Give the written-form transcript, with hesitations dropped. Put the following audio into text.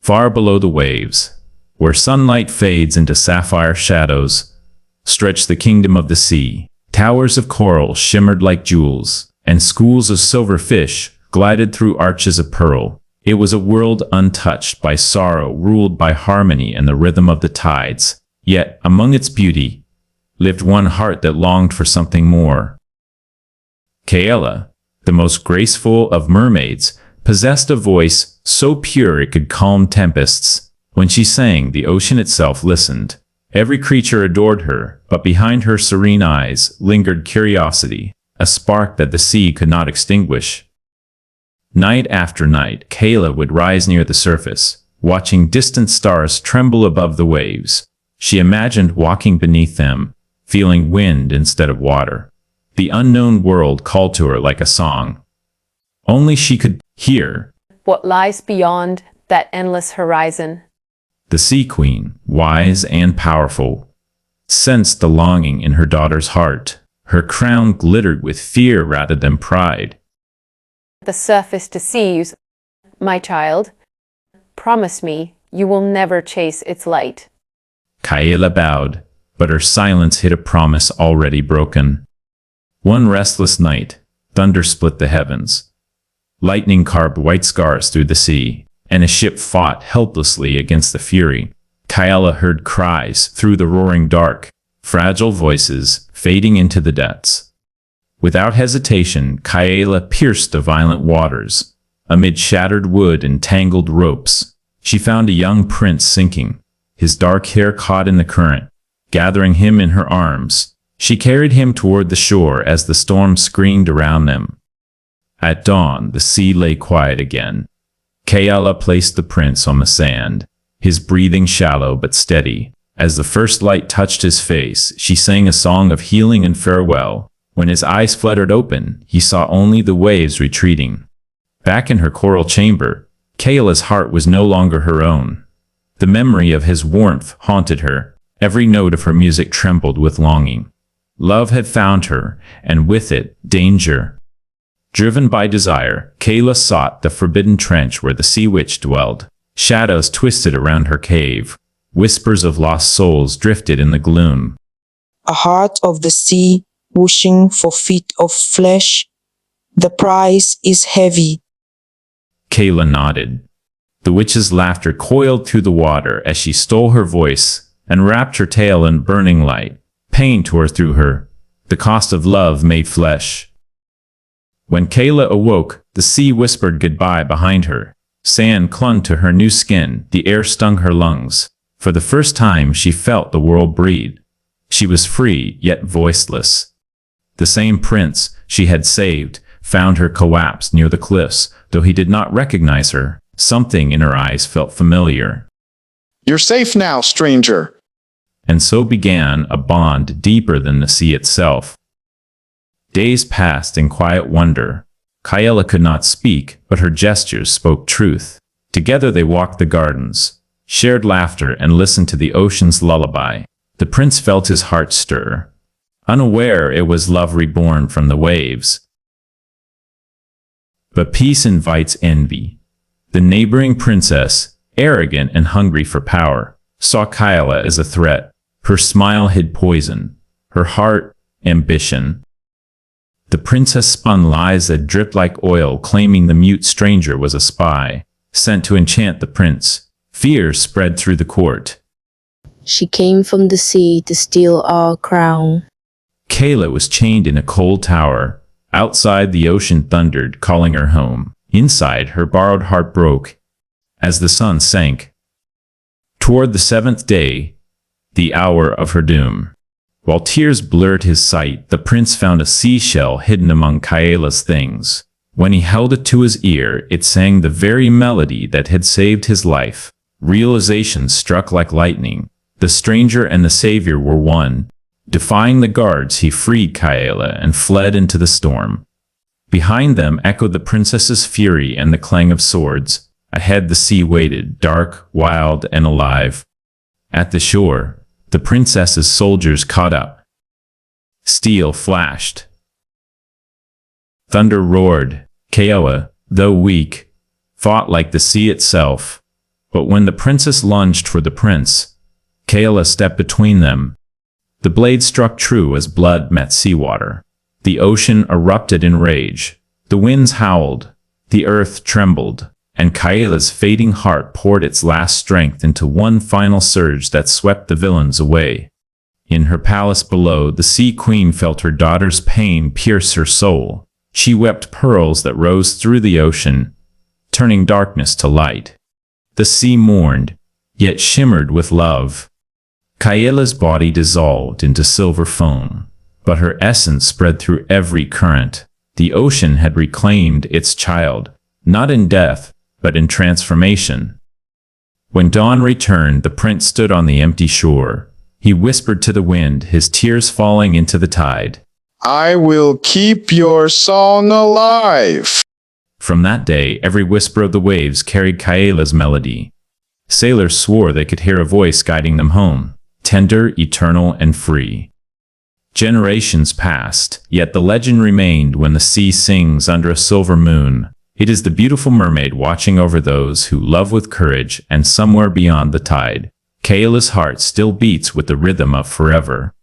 Far below the waves, where sunlight fades into sapphire shadows, stretched the kingdom of the sea. Towers of coral shimmered like jewels, and schools of silver fish glided through arches of pearl. It was a world untouched by sorrow, ruled by harmony and the rhythm of the tides. Yet, among its beauty, lived one heart that longed for something more. Kaela, the most graceful of mermaids, possessed a voice so pure it could calm tempests. When she sang, the ocean itself listened. Every creature adored her, but behind her serene eyes lingered curiosity, a spark that the sea could not extinguish. Night after night, Kaela would rise near the surface, watching distant stars tremble above the waves. She imagined walking beneath them, feeling wind instead of water. The unknown world called to her like a song. Only she could hear what lies beyond that endless horizon. The Sea Queen, wise and powerful, sensed the longing in her daughter's heart. Her crown glittered with fear rather than pride. The surface deceives, my child. Promise me you will never chase its light. Kaela bowed, but her silence hid a promise already broken. One restless night, thunder split the heavens. Lightning carved white scars through the sea, and a ship fought helplessly against the fury. Kaela heard cries through the roaring dark, fragile voices fading into the depths. Without hesitation, Kaela pierced the violent waters. Amid shattered wood and tangled ropes, she found a young prince sinking, his dark hair caught in the current. Gathering him in her arms, she carried him toward the shore as the storm screamed around them. At dawn, the sea lay quiet again. Kaela placed the prince on the sand, his breathing shallow but steady. As the first light touched his face, she sang a song of healing and farewell. When his eyes fluttered open, he saw only the waves retreating. Back in her coral chamber, Kaela's heart was no longer her own. The memory of his warmth haunted her. Every note of her music trembled with longing. Love had found her, and with it, danger. Driven by desire, Kaela sought the forbidden trench where the sea witch dwelled. Shadows twisted around her cave. Whispers of lost souls drifted in the gloom. A heart of the sea, wishing for feet of flesh. The price is heavy. Kaela nodded. The witch's laughter coiled through the water as she stole her voice and wrapped her tale in burning light. Pain tore through her, the cost of love made flesh. When Kaela awoke, the sea whispered goodbye behind her. Sand clung to her new skin, the air stung her lungs. For the first time she felt the world breathe. She was free, yet voiceless. The same prince she had saved found her collapsed near the cliffs. Though he did not recognize her, something in her eyes felt familiar. "You're safe now, stranger." And so began a bond deeper than the sea itself. Days passed in quiet wonder. Kaela could not speak, but her gestures spoke truth. Together they walked the gardens, shared laughter, and listened to the ocean's lullaby. The prince felt his heart stir, unaware it was love reborn from the waves. But peace invites envy. The neighboring princess, arrogant and hungry for power, saw Kaela as a threat. Her smile hid poison, her heart, ambition. The princess spun lies that dripped like oil, claiming the mute stranger was a spy, sent to enchant the prince. Fear spread through the court. She came from the sea to steal our crown. Kaela was chained in a cold tower. Outside, the ocean thundered, calling her home. Inside, her borrowed heart broke as the sun sank. Toward the seventh day, the hour of her doom. While tears blurred his sight, the prince found a seashell hidden among Kaela's things. When he held it to his ear, it sang the very melody that had saved his life. Realization struck like lightning. The stranger and the savior were one. Defying the guards, he freed Kaela and fled into the storm. Behind them echoed the princess's fury and the clang of swords. Ahead the sea waited, dark, wild, and alive. At the shore, the princess's soldiers caught up. Steel flashed. Thunder roared. Kaela, though weak, fought like the sea itself. But when the princess lunged for the prince, Kaela stepped between them. The blade struck true as blood met seawater. The ocean erupted in rage. The winds howled, the earth trembled, and Kaela's fading heart poured its last strength into one final surge that swept the villains away. In her palace below, the Sea Queen felt her daughter's pain pierce her soul. She wept pearls that rose through the ocean, turning darkness to light. The sea mourned, yet shimmered with love. Kaela's body dissolved into silver foam, but her essence spread through every current. The ocean had reclaimed its child, not in death, but in transformation. When dawn returned, the prince stood on the empty shore. He whispered to the wind, his tears falling into the tide. I will keep your song alive. From that day, every whisper of the waves carried Kaela's melody. Sailors swore they could hear a voice guiding them home, tender, eternal, and free. Generations passed, yet the legend remained when the sea sings under a silver moon. It is the beautiful mermaid watching over those who love with courage, and somewhere beyond the tide, Kaela's heart still beats with the rhythm of forever.